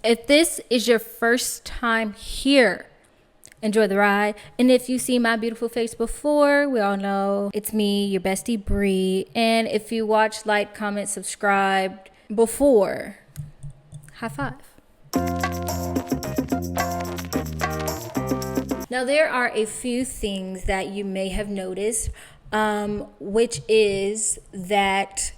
If this is your first time here, enjoy the ride. And if you see my beautiful face before, we all know it's me, your bestie Bree. And if you watch, like, comment, subscribe before, high five. Now there are a few things that you may have noticed, which is that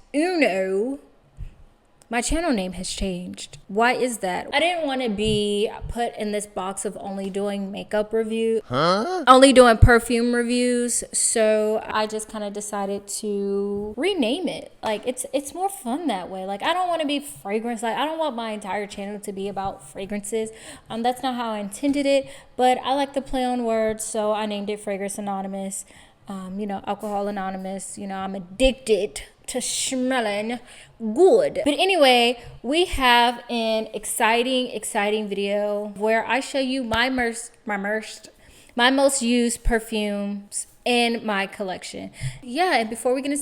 my channel name has changed. Why is that? I didn't want to be put in this box of only doing makeup review, only doing perfume reviews. So I just kind of decided to rename it. Like it's more fun that way. Like I don't want to be fragrance. Like I don't want my entire channel to be about fragrances. That's not how I intended it. But I like to play on words, so I named it Fragrance Anonymous. Alcohol Anonymous. I'm addicted to smelling good. But anyway, we have an exciting video where I show you my most used perfumes in my collection. Yeah, and before we get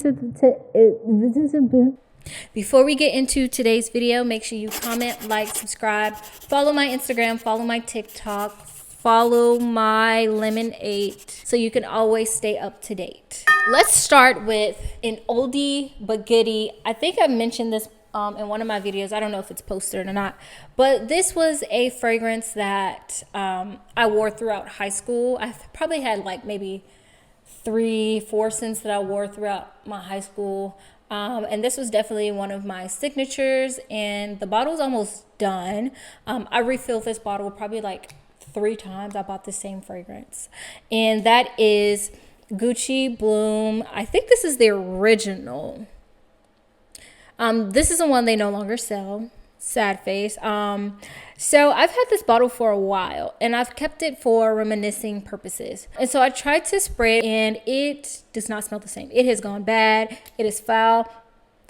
into today's video, make sure you comment, like, subscribe, follow my Instagram, follow my TikTok, follow my lemonade so you can always stay up to date. Let's start with an oldie but goodie. I think I mentioned this in one of my videos. I don't know if it's posted or not, but this was a fragrance that I wore throughout high school. I probably had like maybe 3-4 scents that I wore throughout my high school. And this was definitely one of my signatures, and the bottle's almost done. I refilled this bottle probably like 3 times. I bought the same fragrance, and that is Gucci Bloom. I think this is the original. This is the one they no longer sell. Sad face. So I've had this bottle for a while, and I've kept it for reminiscing purposes. And so I tried to spray it, and it does not smell the same. It has gone bad. It is foul.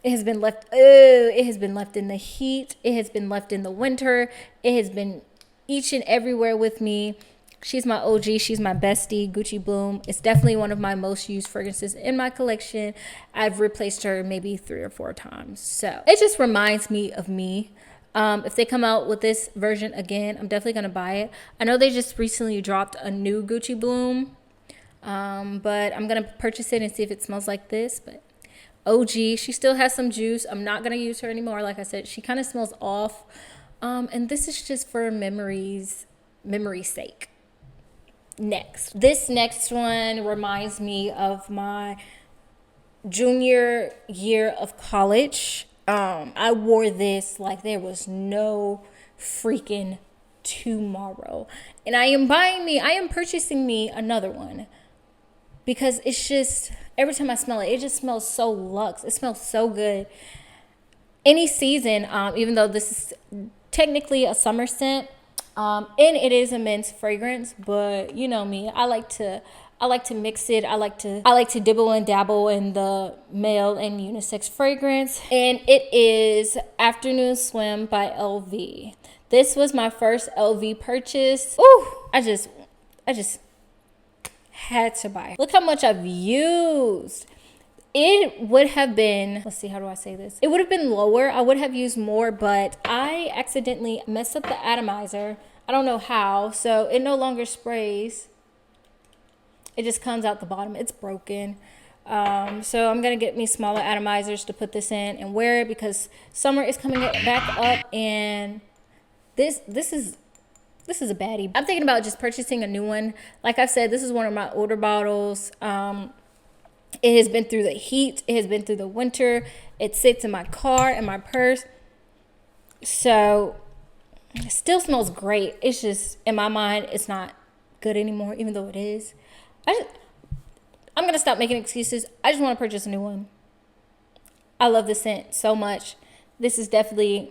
It has been left. It has been left in the heat. It has been left in the winter. It has been each and everywhere with me. She's my OG. She's my bestie, Gucci Bloom. It's definitely one of my most used fragrances in my collection. I've replaced her maybe 3 or 4 times. So it just reminds me of me. If they come out with this version again, I'm definitely going to buy it. I know they just recently dropped a new Gucci Bloom, but I'm going to purchase it and see if it smells like this. But OG, she still has some juice. I'm not going to use her anymore. Like I said, she kind of smells off. And this is just for memory's sake. This next one reminds me of my junior year of college. I wore this like there was no freaking tomorrow. And I am purchasing me another one, because it's just, every time I smell it, it just smells so luxe. It smells so good. Any season, even though this is technically a summer scent, and it is a men's fragrance, but you know me, I like to mix it. I like to dibble and dabble in the male and unisex fragrance. And it is Afternoon Swim by LV. This was my first LV purchase. Ooh, I just had to buy it. Look how much I've used. It would have been, let's see, how do I say this? It would have been lower. I would have used more, but I accidentally messed up the atomizer. I don't know how, so it no longer sprays. It just comes out the bottom. It's broken. So I'm going to get me smaller atomizers to put this in and wear it, because summer is coming back up, and this is a baddie. I'm thinking about just purchasing a new one. Like I said, this is one of my older bottles. It has been through the heat. It has been through the winter. It sits in my car, in my purse. So it still smells great. It's just, in my mind, it's not good anymore, even though it is. I'm going to stop making excuses. I just want to purchase a new one. I love the scent so much. This is definitely,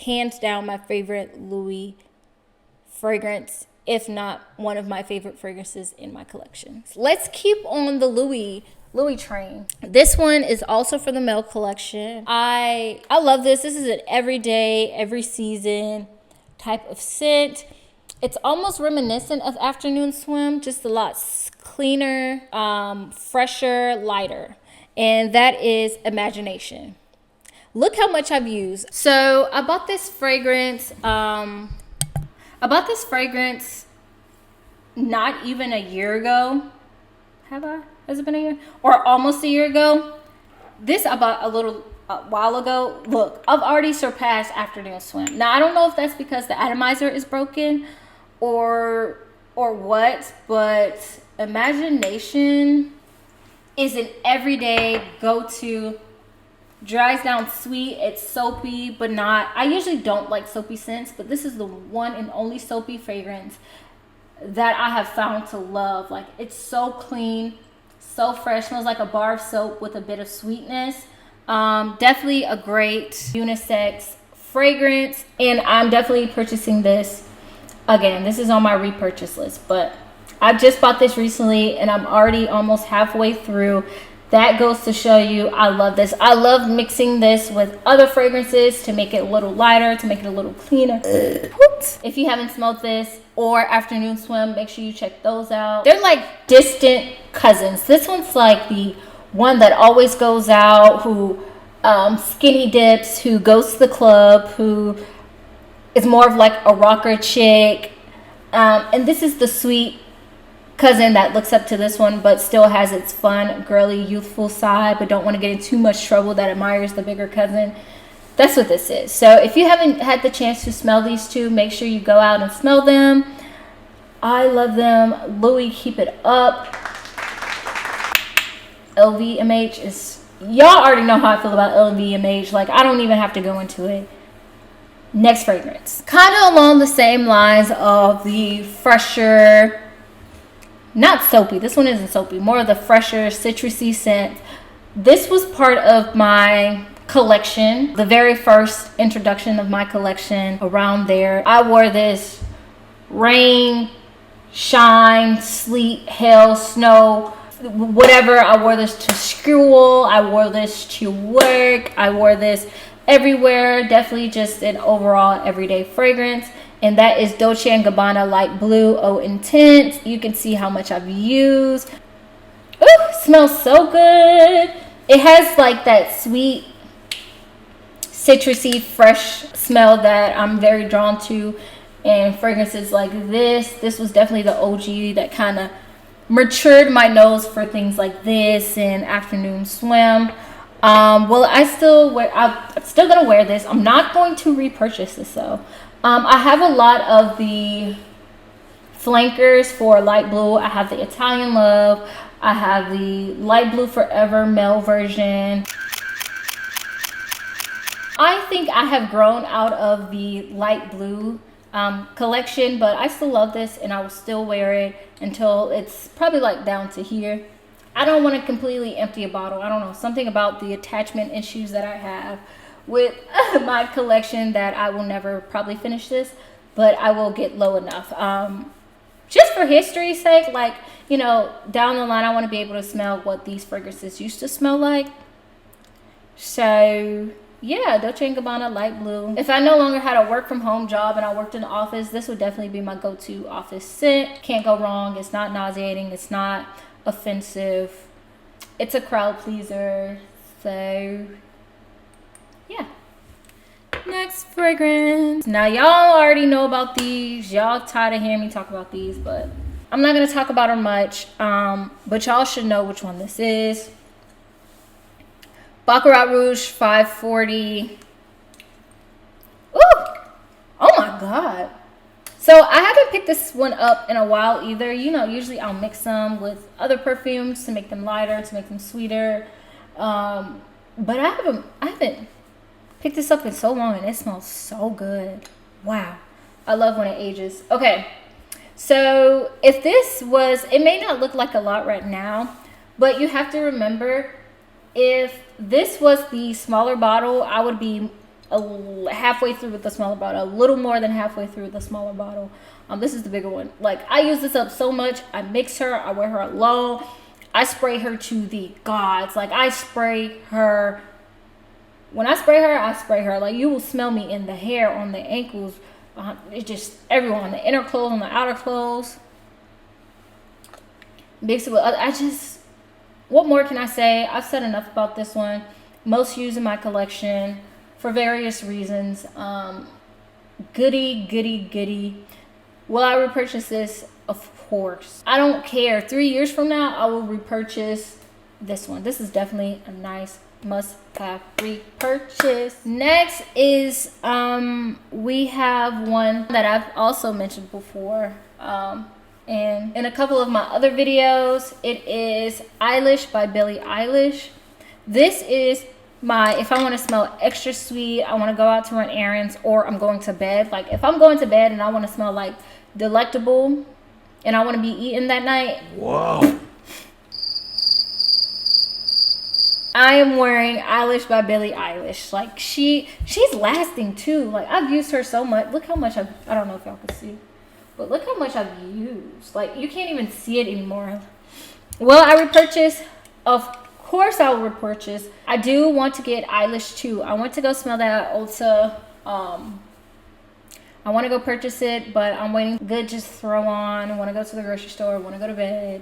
hands down, my favorite Louis fragrance, if not one of my favorite fragrances in my collection. Let's keep on the Louis train. This one is also for the male collection. I love this. This is an everyday, every season type of scent. It's almost reminiscent of Afternoon Swim, just a lot cleaner, fresher, lighter. And that is Imagination Look how much I've used. So I bought this fragrance. Not even a year ago. Have I? Has it been a year? Or almost a year ago? This I bought a while ago. Look, I've already surpassed Afternoon Swim. Now, I don't know if that's because the atomizer is broken or what, but Imagination is an everyday go-to. Dries down sweet. It's soapy, but not. I usually don't like soapy scents, but this is the one and only soapy fragrance that I have found to love. Like, it's so clean, so fresh. Smells like a bar of soap with a bit of sweetness. Definitely a great unisex fragrance, and I'm definitely purchasing this again. This is on my repurchase list, but I just bought this recently and I'm already almost halfway through. That goes to show you I love this. I love mixing this with other fragrances to make it a little lighter, to make it a little cleaner. If you haven't smelled this or Afternoon Swim, make sure you check those out. They're like distant cousins. This one's like the one that always goes out, who skinny dips, who goes to the club, who is more of like a rocker chick. And this is the sweet cousin that looks up to this one but still has its fun, girly, youthful side, but don't want to get in too much trouble, that admires the bigger cousin. That's what this is. So if you haven't had the chance to smell these two, make sure you go out and smell them. I love them. Louis, keep it up. LVMH is, y'all already know how I feel about LVMH. Like, I don't even have to go into it. Next fragrance, kind of along the same lines of the fresher, not soapy, this one isn't soapy, more of the fresher citrusy scent. This was part of my collection, the very first introduction of my collection. Around there, I wore this rain, shine, sleet, hail, snow, whatever. I wore this to school, I wore this to work, I wore this everywhere. Definitely just an overall everyday fragrance. And that is Dolce & Gabbana Light Blue Eau Intense. You can see how much I've used. Ooh, smells so good. It has like that sweet, citrusy, fresh smell that I'm very drawn to. And fragrances like this was definitely the OG that kind of matured my nose for things like this and Afternoon Swim. Well, I'm still gonna wear this. I'm not going to repurchase this though. I have a lot of the flankers for light blue. I have the Italian Love. I have the Light Blue Forever male version. I think I have grown out of the light blue collection, but I still love this and I will still wear it until it's probably like down to here. I don't want to completely empty a bottle. I don't know, something about the attachment issues that I have with my collection that I will never probably finish this, but I will get low enough. Just for history's sake, like, you know, down the line, I want to be able to smell what these fragrances used to smell like. So yeah, Dolce & Gabbana Light Blue. If I no longer had a work from home job and I worked in the office, this would definitely be my go-to office scent. Can't go wrong. It's not nauseating. It's not offensive. It's a crowd pleaser. So yeah. Next fragrance. Now y'all already know about these. Y'all tired of hearing me talk about these, but I'm not gonna talk about them much. But y'all should know which one this is. Baccarat Rouge 540. Ooh! Oh my god. So I haven't picked this one up in a while either. You know, usually I'll mix them with other perfumes to make them lighter, to make them sweeter. But I haven't picked this up in so long, and it smells so good. Wow. I love when it ages. Okay. So if this was, it may not look like a lot right now, but you have to remember, if this was the smaller bottle, I would be halfway through with the smaller bottle, a little more than halfway through with the smaller bottle. This is the bigger one. Like, I use this up so much. I mix her, I wear her alone, I spray her to the gods. Like, I spray her. When I spray her, like, you will smell me in the hair, on the ankles, it's just everywhere, on the inner clothes, on the outer clothes. Mix it with, what more can I say? I've said enough about this one. most used in my collection for various reasons. Goody. Will I repurchase this? Of course. I don't care. 3 years from now, I will repurchase this one. This is definitely a nice must-have repurchase. Next is we have one that I've also mentioned before, and in a couple of my other videos. It is Eilish by Billie Eilish. This is my, if I want to smell extra sweet, I want to go out to run errands, or I'm going to bed. Like if I'm going to bed and I want to smell like delectable and I want to be eating that night. Whoa. I am wearing Eilish by Billie Eilish. Like she's lasting too. Like I've used her so much. Look how much I don't know if y'all can see, but look how much I've used. Like you can't even see it anymore. Will I repurchase? Of course I will repurchase. I do want to get Eilish too. I want to go smell that at Ulta. I want to go purchase it, but I'm waiting. Good, just throw on. I want to go to the grocery store. Want to go to bed.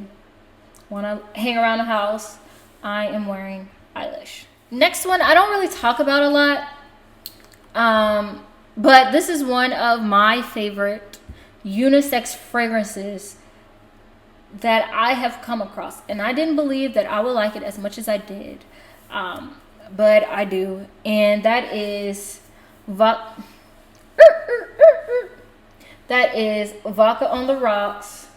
Want to hang around the house. I am wearing Eilish. Next one, I don't really talk about a lot, but this is one of my favorite unisex fragrances that I have come across, and I didn't believe that I would like it as much as I did, but I do, and that is Vodka on the Rocks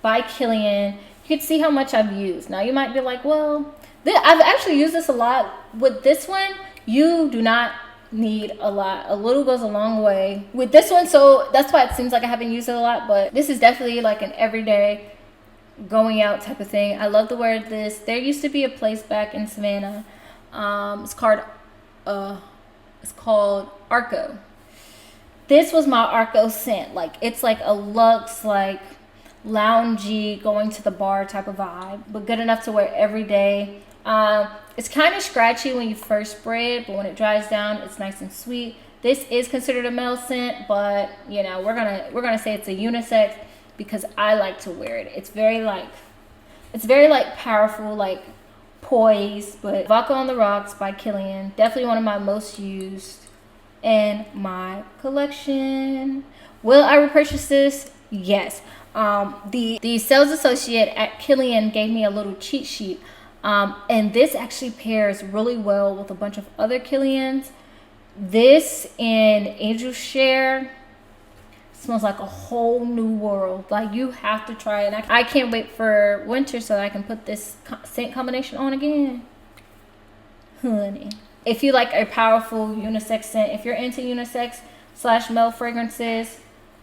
by Killian. You can see how much I've used. Now you might be like, well, I've actually used this a lot. With this one, you do not need a lot. A little goes a long way with this one, so that's why it seems like I haven't used it a lot, but this is definitely like an everyday going out type of thing. I love to wear this. There used to be a place back in Savannah. It's called Arco. This was my Arco scent. Like it's like a luxe, like loungy, going to the bar type of vibe, but good enough to wear every day. It's kind of scratchy when you first spray it, but when it dries down, it's nice and sweet. This is considered a male scent, but you know, we're gonna say it's a unisex because I like to wear it. It's very powerful, like poised. But Vodka on the Rocks by Killian, definitely one of my most used in my collection. Will I repurchase this? Yes. The sales associate at Kilian gave me a little cheat sheet, and this actually pairs really well with a bunch of other Kilians. This and Angel Share smells like a whole new world. Like you have to try it. I can't wait for winter so that I can put this scent combination on again, honey. If you like a powerful unisex scent, if you're into unisex / male fragrances,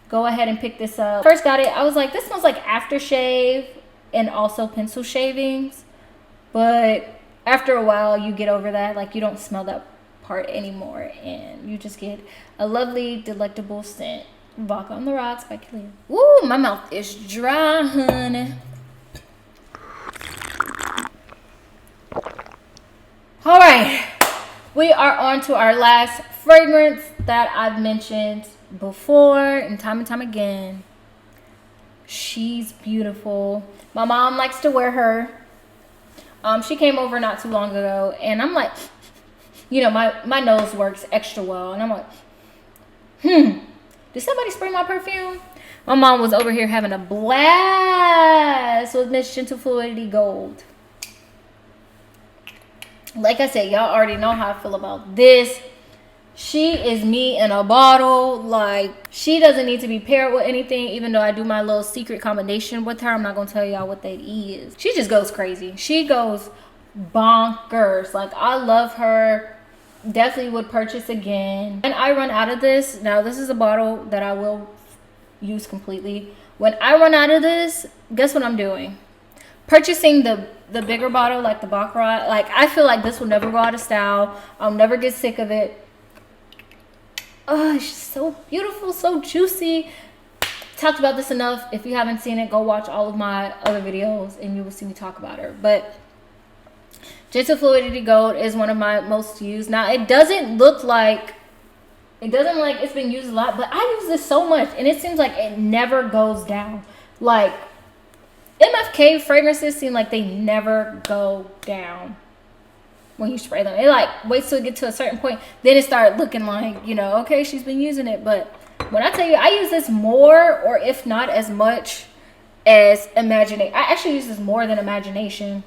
go ahead and pick this up. First got it, I was like, this smells like aftershave and also pencil shavings. But after a while, you get over that. Like you don't smell that part anymore, and you just get a lovely, delectable scent. Vodka on the Rocks by Killian. Ooh, my mouth is dry, honey. All right, we are on to our last fragrance that I've mentioned before and time again. She's beautiful. My mom likes to wear her. She came over not too long ago, and I'm like, you know, my nose works extra well, and I'm like, did somebody spray my perfume? My mom was over here having a blast with Miss Gentle Fluidity Gold. Like I said, y'all already know how I feel about this. She is me in a bottle. Like, she doesn't need to be paired with anything, even though I do my little secret combination with her. I'm not going to tell y'all what that is. She just goes crazy. She goes bonkers. Like, I love her. Definitely would purchase again. And I run out of this. Now, this is a bottle that I will use completely. When I run out of this, guess what I'm doing? Purchasing the bigger bottle, like the Baccarat. Like, I feel like this will never go out of style. I'll never get sick of it. Oh, it's just so beautiful, so juicy. Talked about this enough. If you haven't seen it, go watch all of my other videos and you will see me talk about her. But Gentle Fluidity Gold is one of my most used. Now, it doesn't look like it's been used a lot, but I use this so much and it seems like it never goes down. Like, MFK fragrances seem like they never go down. when you spray them. It like waits till it get to a certain point, then it start looking like, you know, okay, she's been using it. But when I tell you, I use this more, or if not as much as Imagination. I actually use this more than Imagination.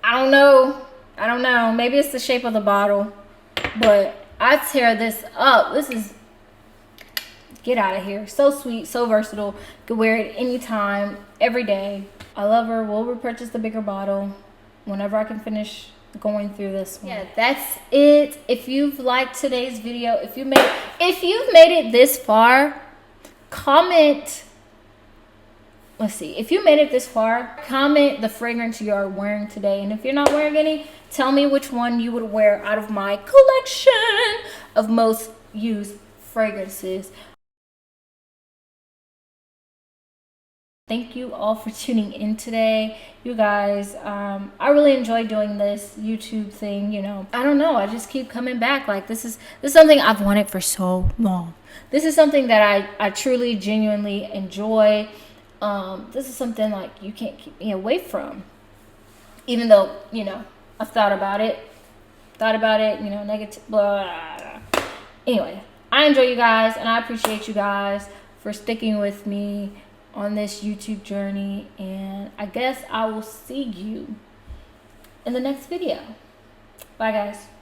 I don't know. Maybe it's the shape of the bottle, but I tear this up. This is, get out of here. So sweet, so versatile. Could wear it anytime, every day. I love her. We'll repurchase the bigger bottle whenever I can finish going through this one. Yeah, that's it. If you've liked today's video, if you've made it this far, comment. Let's see. If you made it this far, comment the fragrance you are wearing today. And if you're not wearing any, tell me which one you would wear out of my collection of most used fragrances. Thank you all for tuning in today. You guys, I really enjoy doing this YouTube thing, you know. I don't know, I just keep coming back. Like, this is something I've wanted for so long. This is something that I truly, genuinely enjoy. This is something like you can't keep me away from. Even though, you know, I've thought about it, you know, negative, blah, blah, blah. Anyway, I enjoy you guys, and I appreciate you guys for sticking with me on this YouTube journey, and I guess I will see you in the next video. Bye guys.